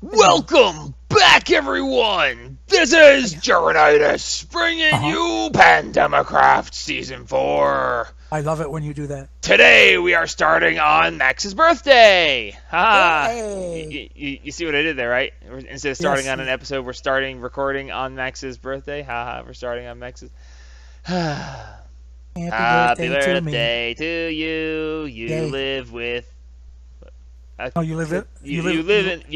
Hello. Welcome back, everyone! This is Yeah. Jurinitis, bringing Uh-huh. you Pandemicraft Season 4. I love it when you do that. Today we are starting on Max's birthday! Haha! Yay! You see what I did there, right? Instead of starting Yes. on an episode, we're starting recording on Max's birthday. Haha, we're starting on Max's. Happy Happy birthday to me. birthday to you. You Yay. live with. Oh, you live it? You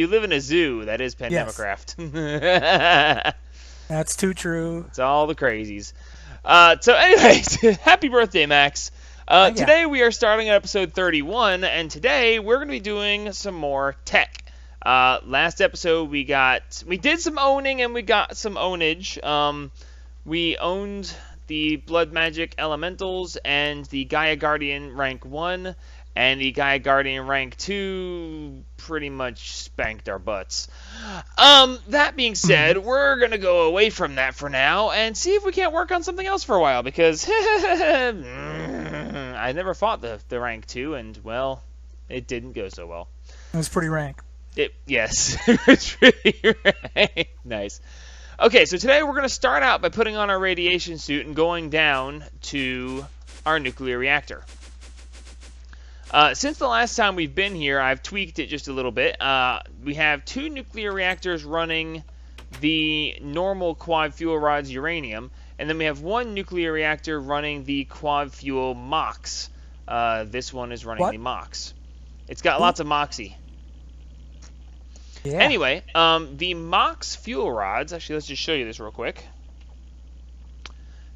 live in a zoo. That is Yes. Pandemicraft. That's too true. It's all the crazies. So, anyways, happy birthday, Max. Yeah. Today we are starting at episode 31, and today we're going to be doing some more tech. Last episode we did some owning and we got some ownage. We owned the Blood Magic Elementals and the Gaia Guardian rank 1, and the Gaia Guardian rank 2 pretty much spanked our butts. That being said, we're going to go away from that for now and see if we can't work on something else for a while, because I never fought the rank 2, and, well, it didn't go so well. It was pretty rank. Yes, it's really right. Nice. Okay, so today we're going to start out by putting on our radiation suit and going down to our nuclear reactor. Since the last time we've been here, I've tweaked it just a little bit. We have 2 nuclear reactors running the normal quad fuel rods uranium, and then we have 1 nuclear reactor running the quad fuel MOX. This one is running What? the MOX. It's got Ooh. lots of moxie. Yeah. Anyway, the MOX fuel rods, actually let's just show you this real quick.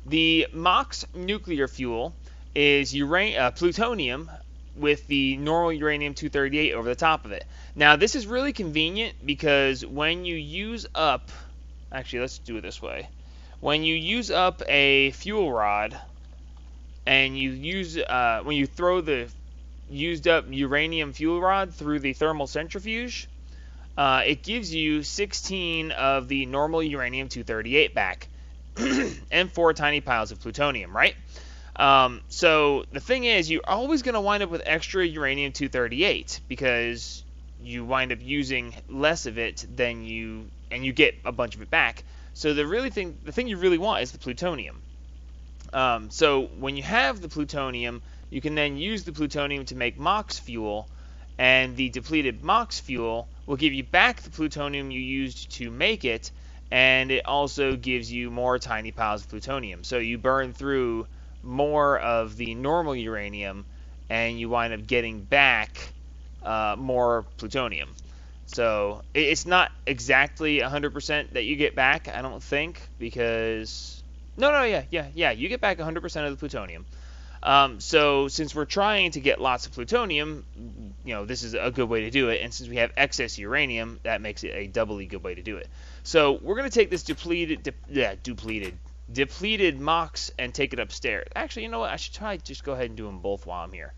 The MOX nuclear fuel is plutonium with the normal uranium-238 over the top of it. Now this is really convenient because when you use up, actually let's do it this way. When you use up a fuel rod and when you throw the used up uranium fuel rod through the thermal centrifuge, it gives you 16 of the normal uranium-238 back and 4 tiny piles of plutonium, right? So the thing is, you're always going to wind up with extra uranium-238 because you wind up using less of it and you get a bunch of it back. So the thing you really want is the plutonium. So when you have the plutonium, you can then use the plutonium to make MOX fuel, and the depleted MOX fuel will give you back the plutonium you used to make it, and it also gives you more tiny piles of plutonium. So you burn through more of the normal uranium, and you wind up getting back more plutonium. So it's not exactly 100% that you get back, I don't think, because... Yeah, you get back 100% of the plutonium. So since we're trying to get lots of plutonium, this is a good way to do it. And since we have excess uranium, that makes it a doubly good way to do it. So we're going to take this depleted MOX and take it upstairs. Actually, you know what? I should try just go ahead and do them both while I'm here.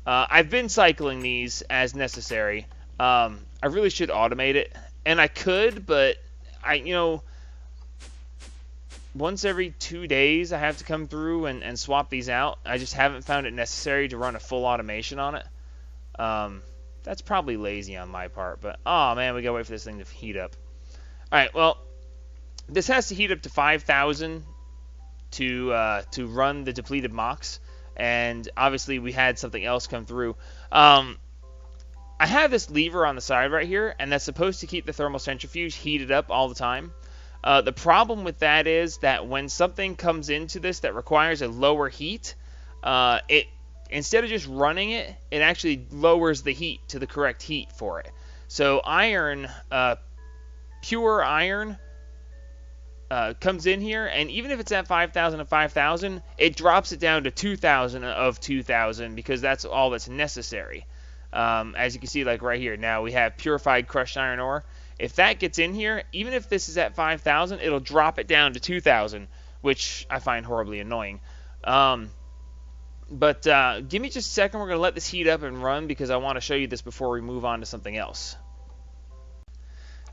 I've been cycling these as necessary. I really should automate it, and I could, but once every 2 days I have to come through and swap these out. I just haven't found it necessary to run a full automation on it. That's probably lazy on my part, but oh man, we gotta wait for this thing to heat up. Alright, well, this has to heat up to 5,000 to run the depleted MOX, and obviously we had something else come through. I have this lever on the side right here, and that's supposed to keep the thermal centrifuge heated up all the time. The problem with that is that when something comes into this that requires a lower heat, it instead of just running it, it actually lowers the heat to the correct heat for it. So iron, pure iron, comes in here, and even if it's at 5,000 of 5,000, it drops it down to 2,000 of 2,000 because that's all that's necessary. As you can see, like right here, now we have purified crushed iron ore. If that gets in here, even if this is at 5,000, it'll drop it down to 2,000, which I find horribly annoying. But give me just a second. We're going to let this heat up and run because I want to show you this before we move on to something else.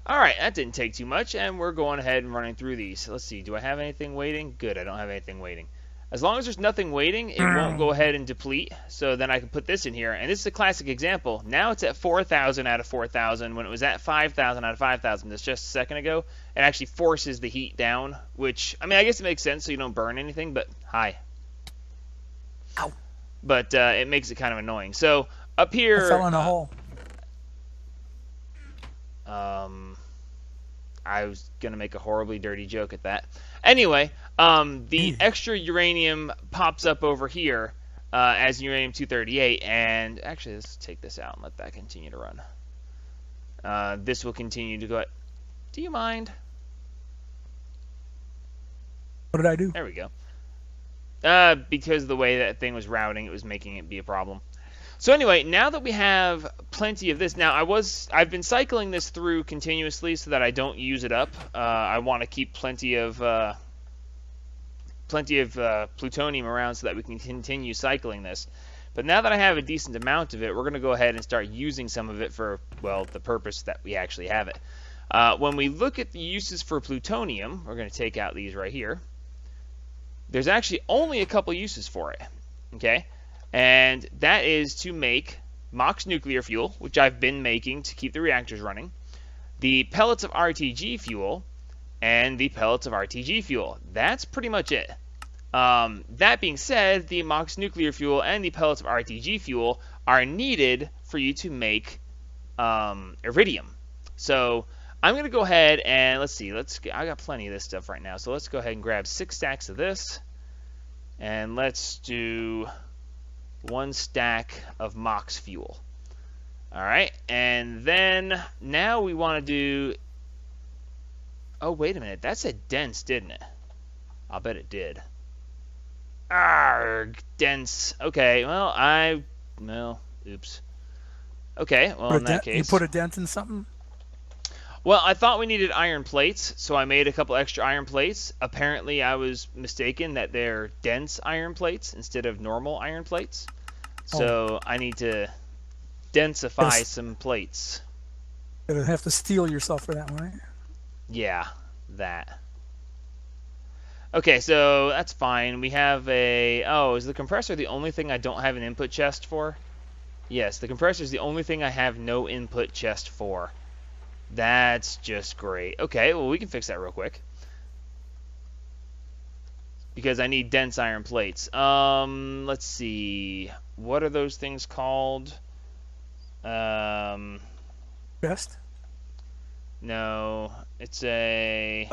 Alright, that didn't take too much, and we're going ahead and running through these. Let's see, do I have anything waiting? Good, I don't have anything waiting. As long as there's nothing waiting, it won't go ahead and deplete. So then I can put this in here. And this is a classic example. Now it's at 4,000 out of 4,000 when it was at 5,000 out of 5,000 just a second ago. It actually forces the heat down, which, I mean, I guess it makes sense so you don't burn anything, but hi. Ow. But it makes it kind of annoying. So up here... I fell in a hole. I was going to make a horribly dirty joke at that. Anyway, the extra uranium pops up over here as uranium-238, and actually, let's take this out and let that continue to run. This will continue to go... Do you mind? What did I do? There we go. Because of the way that thing was routing, it was making it be a problem. So anyway, now that we have plenty of this, now I've been cycling this through continuously so that I don't use it up. I want to keep plenty of plutonium around so that we can continue cycling this. But now that I have a decent amount of it, we're going to go ahead and start using some of it for, well, the purpose that we actually have it. When we look at the uses for plutonium, we're going to take out these right here. There's actually only a couple uses for it, okay? And that is to make MOX nuclear fuel, which I've been making to keep the reactors running, the pellets of RTG fuel, and the pellets of RTG fuel. That's pretty much it. That being said, the MOX nuclear fuel and the pellets of RTG fuel are needed for you to make iridium. So I'm going to go ahead and let's see. I got plenty of this stuff right now, so let's go ahead and grab 6 stacks of this, and let's do 1 stack of MOX fuel. All right, and then now we want to do... Oh, wait a minute. That said dense, didn't it? I'll bet it did. Arrgh, dense. Okay, well, oops. Okay, well, in that case... You put a dent in something? Well, I thought we needed iron plates, so I made a couple extra iron plates. Apparently, I was mistaken that they're dense iron plates instead of normal iron plates. So I need to densify some plates. You're going to have to steel yourself for that one, right? Yeah, that. Okay, so that's fine. We have a... Oh, is the compressor the only thing I don't have an input chest for? Yes, the compressor is the only thing I have no input chest for. That's just great. Okay, well, we can fix that real quick. Because I need dense iron plates. Let's see. What are those things called? Chest? No, it's a...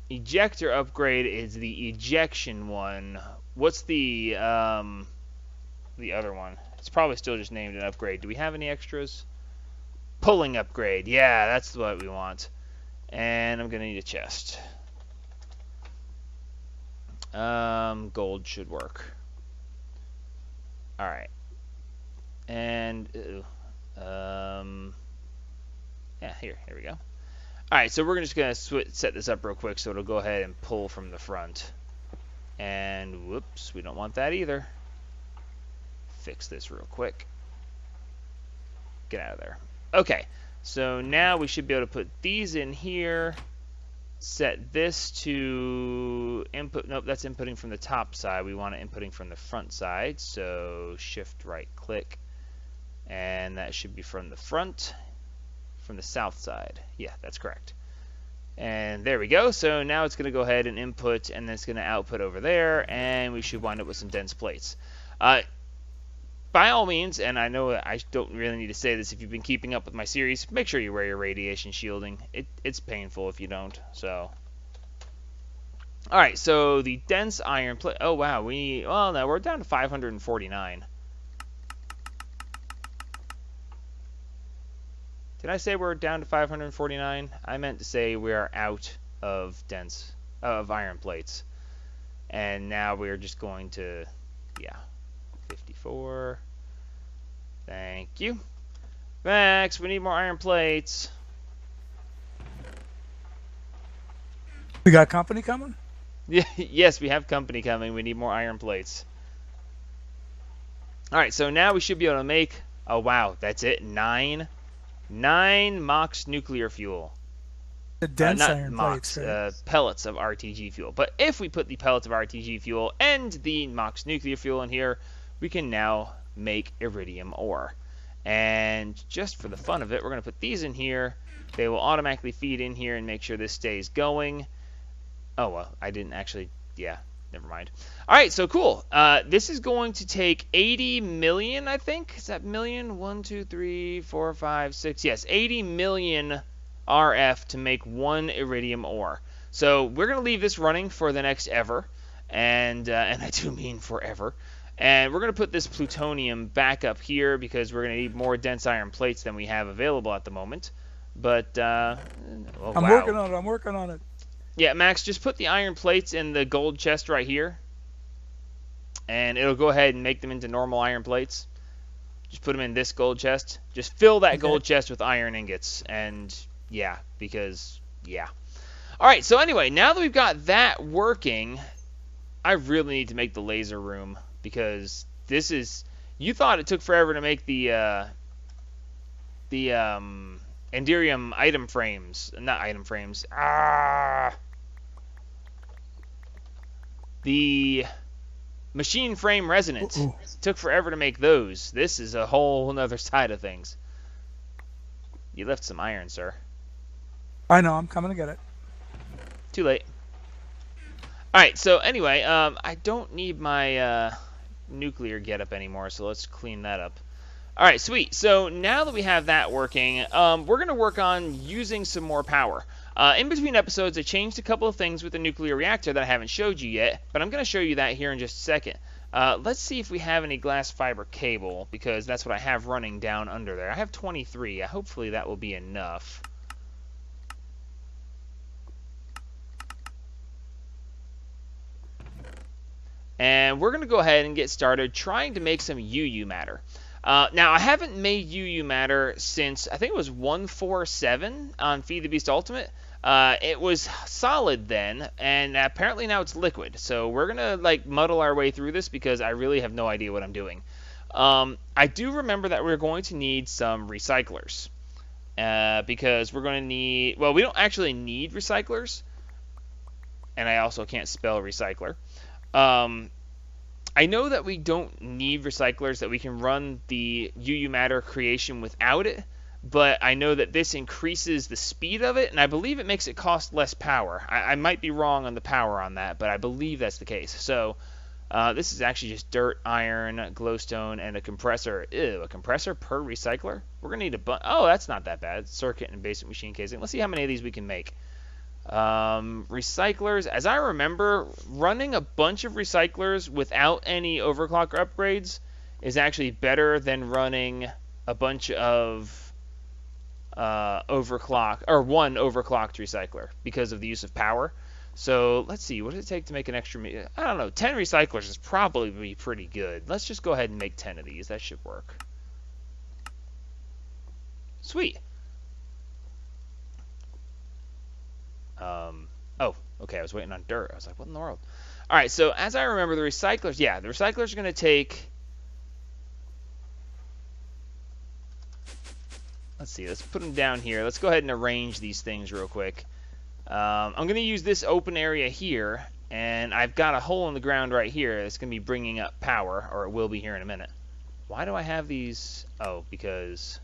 Ejector upgrade is the ejection one. What's the other one? It's probably still just named an upgrade. Do we have any extras? Pulling upgrade. Yeah, that's what we want. And I'm going to need a chest. Gold should work. Alright. And, yeah, here we go. Alright, so we're just going to set this up real quick so it'll go ahead and pull from the front. And, whoops, we don't want that either. Fix this real quick. Get out of there. Okay, so now we should be able to put these in here. Set this to input. Nope, that's inputting from the top side. We want it inputting from the front side. So shift right click. And that should be from the front, from the south side. Yeah, that's correct. And there we go. So now it's going to go ahead and input, and then it's going to output over there, and we should wind up with some dense plates. By all means, and I know I don't really need to say this if you've been keeping up with my series, make sure you wear your radiation shielding. It's painful if you don't. So, all right. So the dense iron plate. Oh wow, well no, we're down to 549. Did I say we're down to 549? I meant to say we are out of iron plates, and now we're just going to, yeah. 54. Thank you. Max, we need more iron plates. We got company coming? Yeah, yes, we have company coming. We need more iron plates. Alright, so now we should be able to make... Oh, wow, that's it. 9 MOX nuclear fuel. The dense not iron MOX, plates, right? pellets of RTG fuel. But if we put the pellets of RTG fuel and the MOX nuclear fuel in here, we can now make iridium ore. And just for the fun of it, we're going to put these in here. They will automatically feed in here and make sure this stays going. Oh, well, I didn't actually, yeah, never mind. All right, so cool. This is going to take 80 million, I think. Is that million? 1, 2, 3, 4, 5, 6. Yes, 80 million RF to make one iridium ore. So we're going to leave this running for the next ever. And I do mean forever. And we're going to put this plutonium back up here because we're going to need more dense iron plates than we have available at the moment. But, oh, I'm wow. working on it. I'm working on it. Yeah, Max, just put the iron plates in the gold chest right here. And it'll go ahead and make them into normal iron plates. Just put them in this gold chest. Just fill that gold chest with iron ingots. And, yeah, because, yeah. All right, so anyway, now that we've got that working, I really need to make the laser room. Because this is... You thought it took forever to make the Enderium item frames. Not item frames. The machine frame resonance. Took forever to make those. This is a whole other side of things. You left some iron, sir. I know. I'm coming to get it. Too late. Alright, so anyway, I don't need my nuclear getup anymore, so let's clean that up. Alright, sweet. So now that we have that working, we're going to work on using some more power. In between episodes, I changed a couple of things with the nuclear reactor that I haven't showed you yet, but I'm going to show you that here in just a second. Let's see if we have any glass fiber cable, because that's what I have running down under there. I have 23. Hopefully that will be enough. And we're going to go ahead and get started trying to make some UU matter. Now, I haven't made UU matter since, I think it was 147 on Feed the Beast Ultimate. It was solid then, and apparently now it's liquid. So we're going to like muddle our way through this because I really have no idea what I'm doing. I do remember that we're going to need some recyclers. Because we're going to need, well, we don't actually need recyclers. And I also can't spell recycler. I know that we don't need recyclers, that we can run the UU matter creation without it, but I know that this increases the speed of it, and I believe it makes it cost less power. I might be wrong on the power on that, but I believe that's the case. So this is actually just dirt, iron, glowstone, and a compressor. Ew, a compressor per recycler? We're going to need a bunch. Oh, that's not that bad. Circuit and basic machine casing. Let's see how many of these we can make. Recyclers, as I remember, running a bunch of recyclers without any overclock upgrades is actually better than running a bunch of overclock, or one overclocked recycler because of the use of power. So let's see, what does it take to make an extra, I don't know, 10 recyclers is probably be pretty good. Let's just go ahead and make 10 of these. That should work. Sweet. Oh, okay, I was waiting on dirt. I was like, what in the world? All right, so as I remember, the recyclers, yeah, the recyclers are going to take, let's see, let's put them down here. Let's go ahead and arrange these things real quick. I'm going to use this open area here, and I've got a hole in the ground right here that's going to be bringing up power, or it will be here in a minute. Why do I have these? Oh, because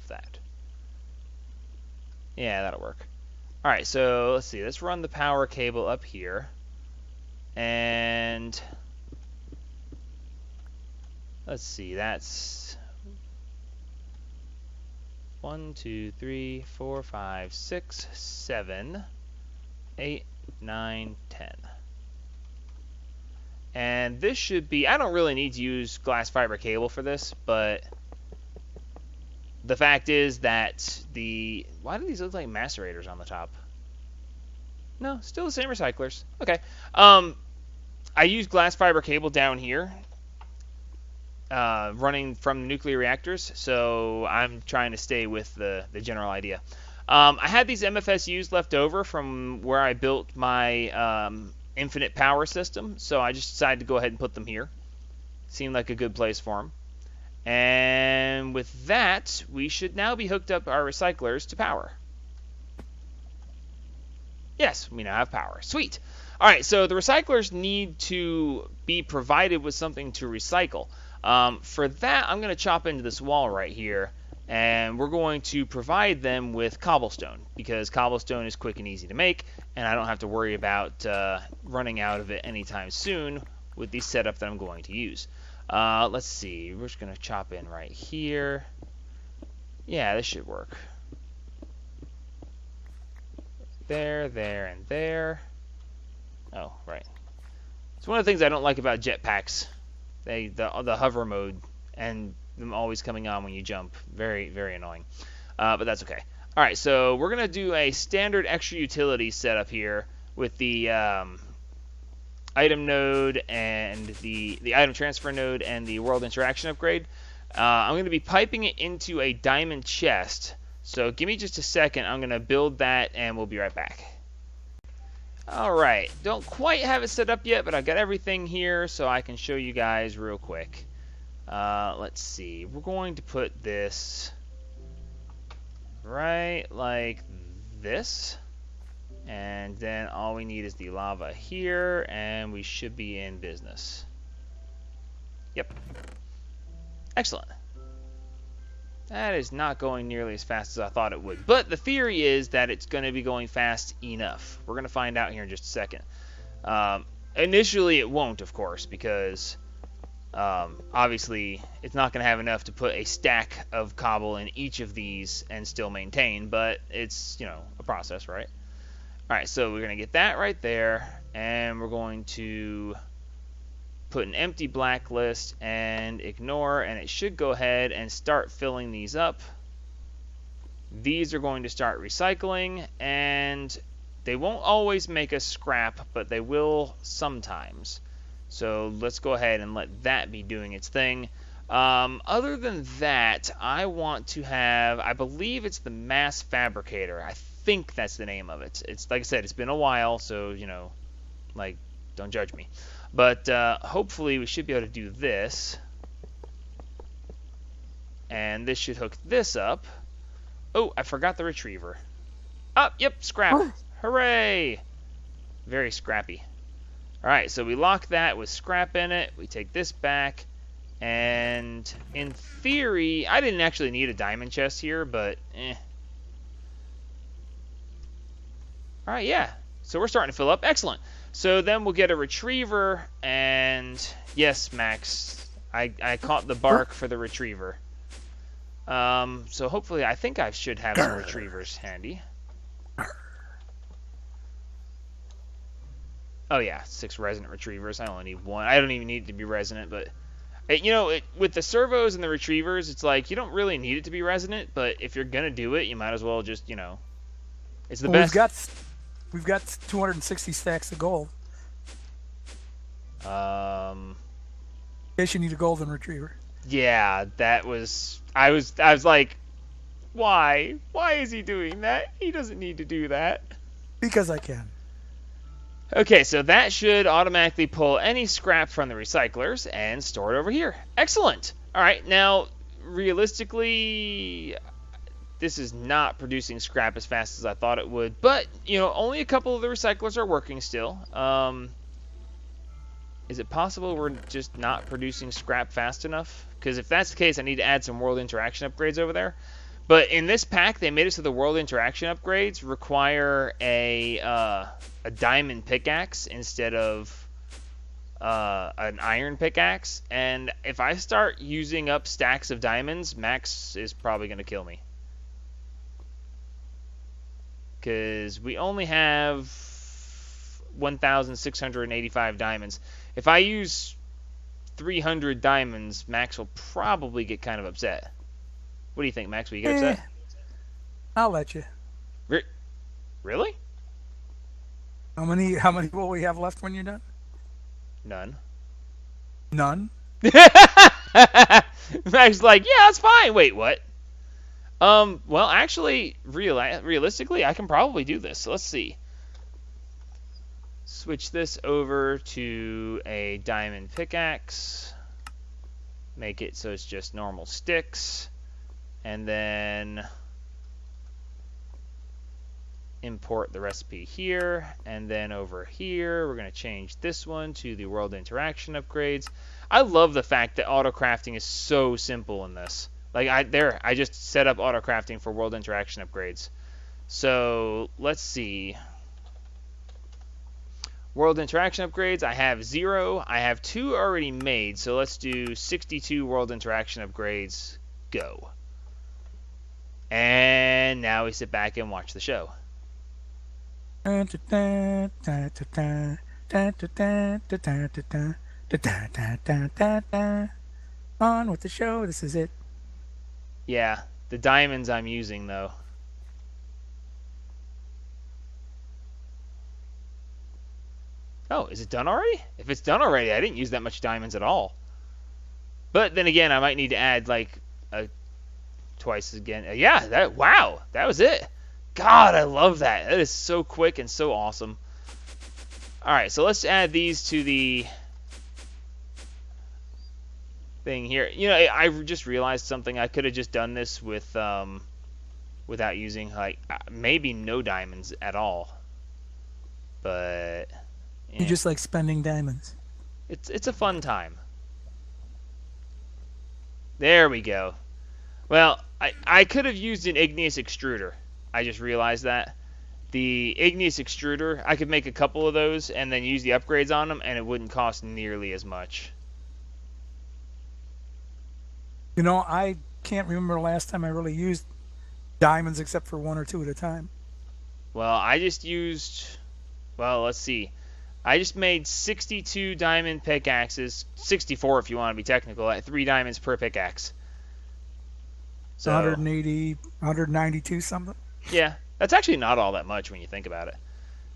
of that. Yeah, that'll work. Alright, so let's see. Let's run the power cable up here. And let's see. That's 1, 2, 3, 4, 5, 6, 7, 8, 9, 10. And this should be... I don't really need to use glass fiber cable for this, but the fact is that the... Why do these look like macerators on the top? No, still the same recyclers. Okay. I use glass fiber cable down here, running from the nuclear reactors, so I'm trying to stay with the general idea. I had these MFSUs left over from where I built my infinite power system, so I just decided to go ahead and put them here. Seemed like a good place for them. And with that, we should now be hooked up our recyclers to power. Yes, we now have power. Sweet. All right, so the recyclers need to be provided with something to recycle. For that, I'm going to chop into this wall right here, and we're going to provide them with cobblestone, because cobblestone is quick and easy to make, and I don't have to worry about running out of it anytime soon with the setup that I'm going to use. Let's see. We're just going to chop in right here. Yeah, this should work. There, there, and there. Oh, right. It's one of the things I don't like about jetpacks. The hover mode and them always coming on when you jump. Very, very annoying. But that's okay. All right, so we're going to do a standard extra utility setup here with the item node and the item transfer node and the world interaction upgrade. I'm going to be piping it into a diamond chest. So give me just a second. I'm going to build that, and we'll be right back. Alright, don't quite have it set up yet, but I've got everything here so I can show you guys real quick. Let's see. We're going to put this right like this. And then all we need is the lava here, and we should be in business. Yep. Excellent. That is not going nearly as fast as I thought it would. But the theory is that it's going to be going fast enough. We're going to find out here in just a second. Initially, it won't, of course, because obviously it's not going to have enough to put a stack of cobble in each of these and still maintain. But it's, you know, a process, right? All right, so we're going to get that right there. And we're going to put an empty blacklist and ignore, and it should go ahead and start filling these up. These are going to start recycling, and they won't always make us scrap, but they will sometimes. So let's go ahead and let that be doing its thing. Other than that, I want to have, I believe it's the mass fabricator. I think that's the name of it. It's like I said, it's been a while, so, you know, like, don't judge me. But hopefully we should be able to do this. And this should hook this up. Oh, I forgot the retriever. Oh, yep, scrap. Oh. Hooray! Very scrappy. Alright, so we lock that with scrap in it. We take this back. And in theory, I didn't actually need a diamond chest here, but Alright, yeah. So we're starting to fill up. Excellent. So then we'll get a retriever, and yes, Max, I caught the bark for the retriever. So hopefully, I think I should have some retrievers handy. Oh yeah, 6 resonant retrievers. I only need 1. I don't even need it to be resonant, but you know, with the servos and the retrievers, it's like you don't really need it to be resonant, but if you're gonna do it, you might as well just, you know, it's the best. We've got 260 stacks of gold. In case you need a golden retriever. Yeah, that was. I was like, why? Why is he doing that? He doesn't need to do that. Because I can. Okay, so that should automatically pull any scrap from the recyclers and store it over here. Excellent. All right, now realistically, this is not producing scrap as fast as I thought it would, but, you know, only a couple of the recyclers are working still. Is it possible we're just not producing scrap fast enough? Because if that's the case, I need to add some world interaction upgrades over there. But in this pack, they made it so the world interaction upgrades require a diamond pickaxe instead of an iron pickaxe. And if I start using up stacks of diamonds, Max is probably going to kill me. Because we only have 1,685 diamonds. If I use 300 diamonds, Max will probably get kind of upset. What do you think, Max? Will you get upset? I'll let you. Really? How many will we have left when you're done? None. None? Max is like, yeah, that's fine. Wait, what? Well, actually, realistically, I can probably do this. So let's see. Switch this over to a diamond pickaxe. Make it so it's just normal sticks. And then import the recipe here, and then over here we're going to change this one to the world interaction upgrades. I love the fact that auto crafting is so simple in this. Like I just set up auto crafting for world interaction upgrades. So let's see. World interaction upgrades, I have 0. I have 2 already made, so let's do 62 world interaction upgrades. Go. And now we sit back and watch the show. On with the show. This is it. Yeah, the diamonds I'm using, though. Oh, is it done already? If it's done already, I didn't use that much diamonds at all. But then again, I might need to add, like, twice again. Yeah, wow, that was it. God, I love that. That is so quick and so awesome. Alright, so let's add these to the thing here. You know, I just realized something. I could have just done this with without using, like, maybe no diamonds at all. But You just like spending diamonds. it's a fun time. There we go. Well, I could have used an igneous extruder. I just realized that. The igneous extruder, I could make a couple of those and then use the upgrades on them, and it wouldn't cost nearly as much. You know, I can't remember the last time I really used diamonds except for 1 or 2 at a time. Well, I just used... Well, let's see. I just made 62 diamond pickaxes. 64 if you want to be technical, at 3 diamonds per pickaxe. So 180, 192 something. Yeah, that's actually not all that much when you think about it.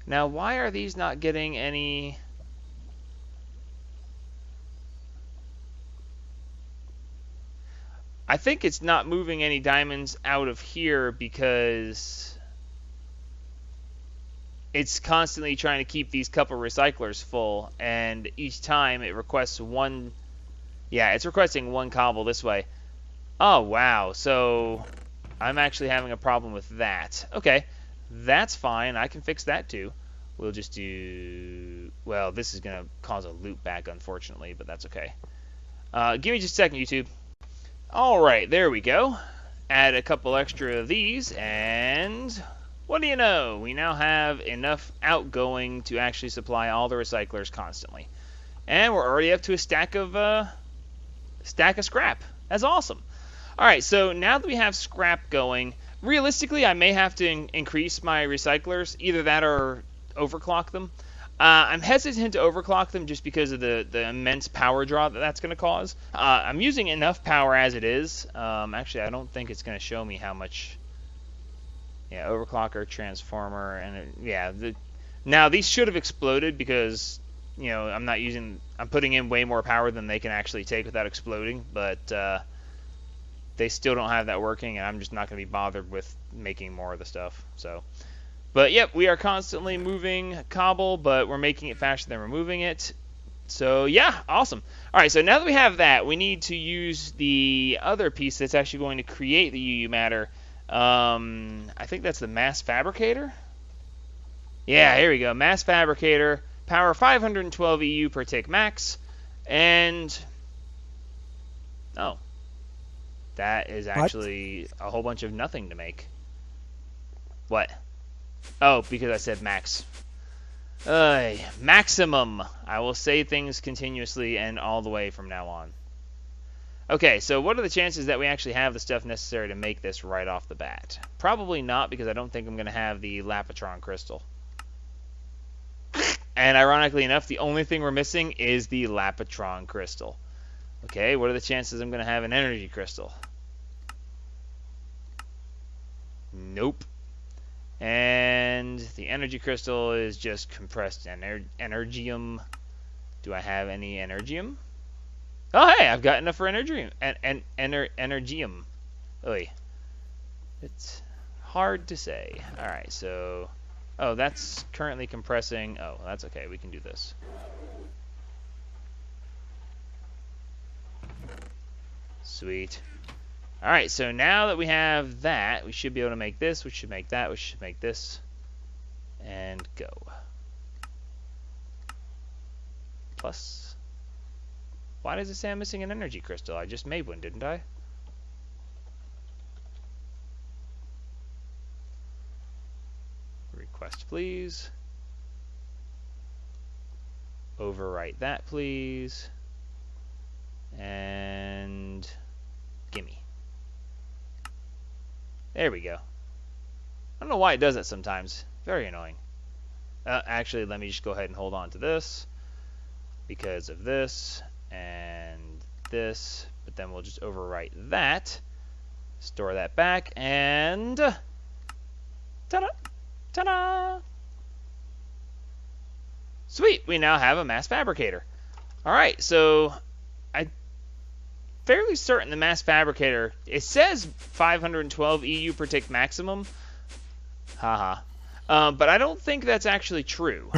Now, why are these not getting any... I think it's not moving any diamonds out of here because it's constantly trying to keep these couple recyclers full, and each time it requests one... Yeah, it's requesting 1 cobble this way. Oh, wow. So I'm actually having a problem with that. Okay, that's fine. I can fix that too. We'll just do... Well, this is going to cause a loop back, unfortunately, but that's okay. Give me just a second, YouTube. Alright, there we go. Add a couple extra of these, and what do you know? We now have enough outgoing to actually supply all the recyclers constantly. And we're already up to a stack of scrap. That's awesome. Alright, so now that we have scrap going, realistically I may have to increase my recyclers, either that or overclock them. I'm hesitant to overclock them just because of the immense power draw that's going to cause. I'm using enough power as it is. Actually, I don't think it's going to show me how much. Yeah, overclocker, transformer, and now these should have exploded because I'm putting in way more power than they can actually take without exploding. But they still don't have that working, and I'm just not going to be bothered with making more of the stuff. So. But yep, we are constantly moving cobble, but we're making it faster than we're moving it. So yeah, awesome. Alright, so now that we have that, we need to use the other piece that's actually going to create the UU matter. I think that's the mass fabricator. Yeah, here we go. Mass fabricator, power 512 EU per tick max, and... Oh. That is actually a whole bunch of nothing to make. What? Oh, because I said max. Maximum. I will say things continuously and all the way from now on. Okay, so what are the chances that we actually have the stuff necessary to make this right off the bat? Probably not, because I don't think I'm going to have the Lapatron crystal. And ironically enough, the only thing we're missing is the Lapatron crystal. Okay, what are the chances I'm going to have an energy crystal? Nope. And the energy crystal is just compressed energium. Do I have any energium? Oh, hey, I've got enough for energium. Energium. Oy. It's hard to say. Alright, so... Oh, that's currently compressing. Oh, that's okay. We can do this. Sweet. Alright, so now that we have that, we should be able to make this, we should make that, we should make this. And go. Plus. Why does it say I'm missing an energy crystal? I just made one, didn't I? Request, please. Overwrite that, please. And gimme. There we go. I don't know why it does that sometimes. Very annoying. Actually, let me just go ahead and hold on to this because of this and this. But then we'll just overwrite that, store that back, and ta-da! Ta-da! Sweet, we now have a mass fabricator. All right, so I'm fairly certain the mass fabricator, it says 512 EU per tick maximum. Haha. But I don't think that's actually true.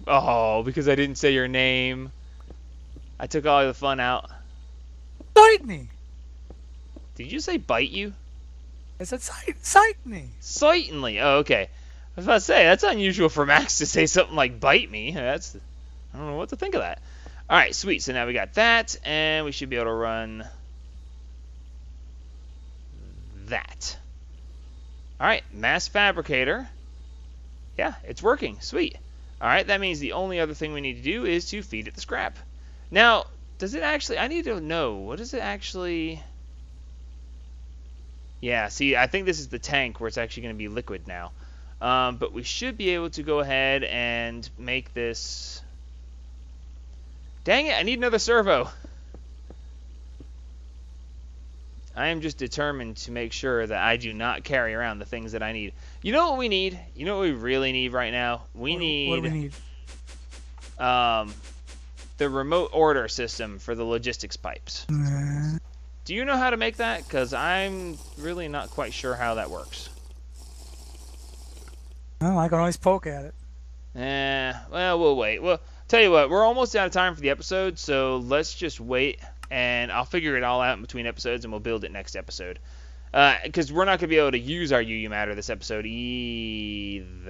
Oh, because I didn't say your name. I took all the fun out. Cite me. Did you say bite you? I said cite me. Certainly. Oh, okay. I was about to say, that's unusual for Max to say something like bite me. I don't know what to think of that. All right, sweet. So now we got that, and we should be able to run that. All right, mass fabricator. Yeah, it's working. Sweet. All right, that means the only other thing we need to do is to feed it the scrap. Now, does it actually, I need to know, what does it actually, yeah, see, I think this is the tank where it's actually going to be liquid now. But we should be able to go ahead and make this, dang it, I need another servo. I am just determined to make sure that I do not carry around the things that I need. You know what we need? You know what we really need right now? What do we need? The remote order system for the logistics pipes. Do you know how to make that? Because I'm really not quite sure how that works. Well, I can always poke at it. Well, we'll wait. Well, tell you what, we're almost out of time for the episode, so let's just wait. And I'll figure it all out in between episodes, and we'll build it next episode. Because we're not going to be able to use our UU matter this episode either.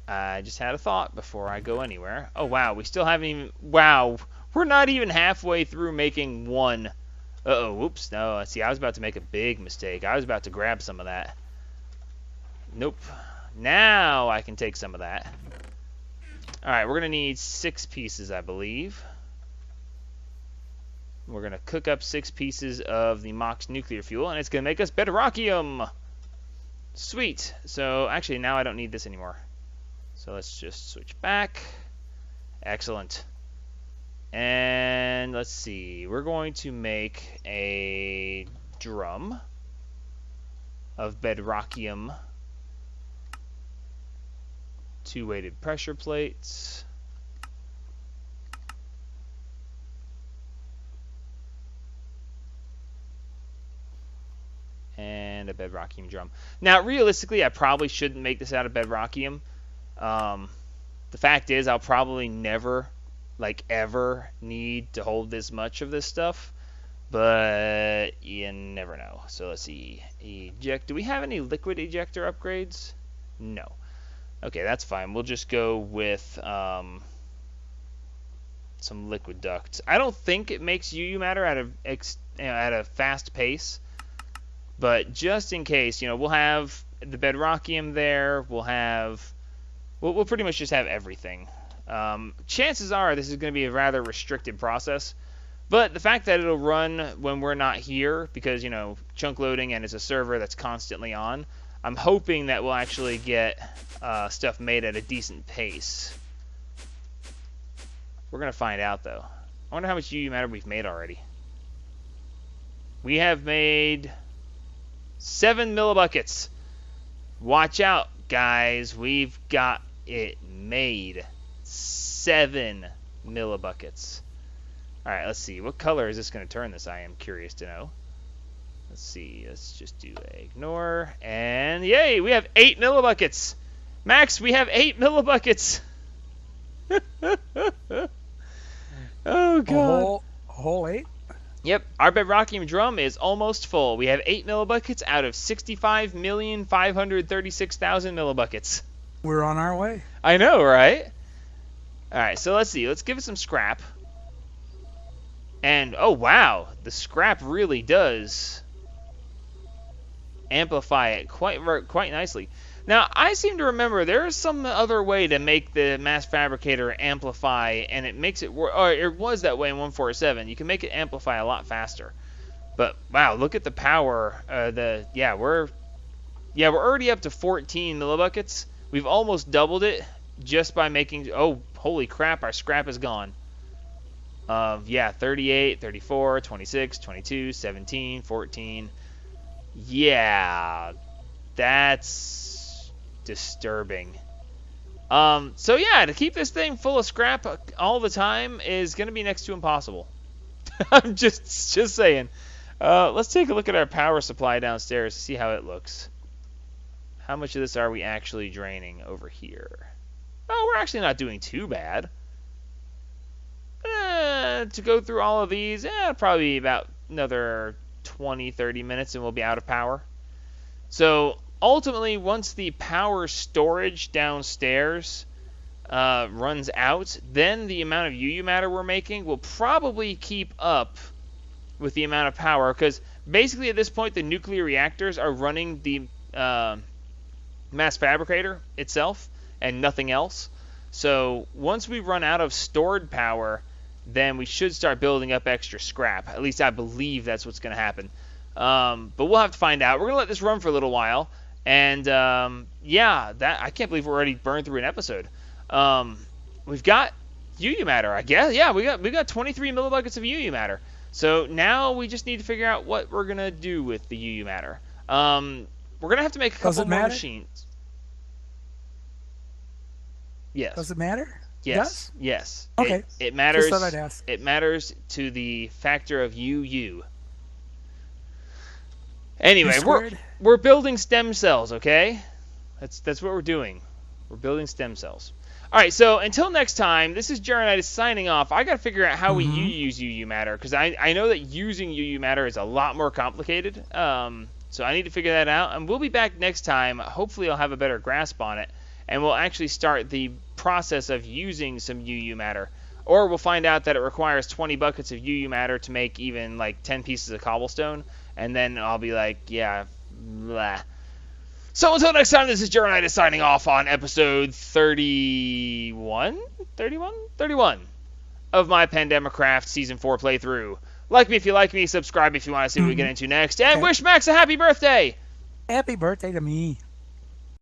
I just had a thought before I go anywhere. Oh, wow, we still haven't even... Wow, we're not even halfway through making one. Uh-oh, whoops. No, see, I was about to make a big mistake. I was about to grab some of that. Nope. Now I can take some of that. Alright, we're going to need 6 pieces, I believe. We're going to cook up 6 pieces of the Mox nuclear fuel, and it's going to make us bedrockium. Sweet. So, actually, now I don't need this anymore. So let's just switch back. Excellent. And let's see. We're going to make a drum of bedrockium. 2 weighted pressure plates. And a bedrockium drum. Now, realistically, I probably shouldn't make this out of bedrockium. The fact is, I'll probably never, like, ever need to hold this much of this stuff. But you never know. So let's see. Eject. Do we have any liquid ejector upgrades? No. Okay, that's fine. We'll just go with some liquid ducts. I don't think it makes UU matter at a fast pace, but just in case, we'll have the bedrockium there. We'll pretty much just have everything. Chances are this is going to be a rather restricted process, but the fact that it'll run when we're not here, because chunk loading and it's a server that's constantly on. I'm hoping that we'll actually get stuff made at a decent pace. We're going to find out, though. I wonder how much UU matter we've made already. We have made 7 millibuckets. Watch out, guys. We've got it made. 7 millibuckets. All right, let's see. What color is this going to turn this? I am curious to know. Let's see, let's just do ignore, and yay, we have 8 millibuckets. Max, we have 8 millibuckets. Oh, God. A whole 8? Yep, our bedrockium drum is almost full. We have 8 millibuckets out of 65,536,000 millibuckets. We're on our way. I know, right? All right, so let's see. Let's give it some scrap. And, oh, wow. The scrap really does amplify it quite nicely. Now, I seem to remember there is some other way to make the mass fabricator amplify, and it makes it work. Or it was that way in 147. You can make it amplify a lot faster. But wow, look at the power. We're already up to 14 millibuckets. We've almost doubled it just by making. Oh, holy crap! Our scrap is gone. 38, 34, 26, 22, 17, 14. Yeah, that's disturbing. So yeah, to keep this thing full of scrap all the time is going to be next to impossible. I'm just saying. Let's take a look at our power supply downstairs to see how it looks. How much of this are we actually draining over here? Oh, we're actually not doing too bad. To go through all of these, probably about another 20-30 minutes and we'll be out of power. So ultimately, once the power storage downstairs runs out, then the amount of UU matter we're making will probably keep up with the amount of power, because basically at this point the nuclear reactors are running the mass fabricator itself and nothing else. So once we run out of stored power, then we should start building up extra scrap. At least I believe that's what's going to happen. But we'll have to find out. We're going to let this run for a little while. And I can't believe we're already burned through an episode. We've got UU matter, I guess. Yeah, we got 23 millibuckets of UU matter. So now we just need to figure out what we're gonna do with the UU matter. We're gonna have to make a couple more machines. Yes. Does it matter? Yes. Yes. Okay. It matters. Just thought I'd ask. It matters to the factor of UU. Anyway, we're building stem cells, okay? That's what we're doing. We're building stem cells. All right, so until next time, this is Jaronitis signing off. I got to figure out how we use UU matter, because I know that using UU matter is a lot more complicated. So I need to figure that out, and we'll be back next time. Hopefully I'll have a better grasp on it, and we'll actually start the process of using some UU matter. Or we'll find out that it requires 20 buckets of UU matter to make even like 10 pieces of cobblestone, and then I'll be like, yeah, blah. So until next time, this is Jaronitis signing off on episode 31 of my Pandemicraft Season 4 playthrough. Like me if you like me, subscribe if you want to see what we get into next, and wish Max a happy birthday! Happy birthday to me.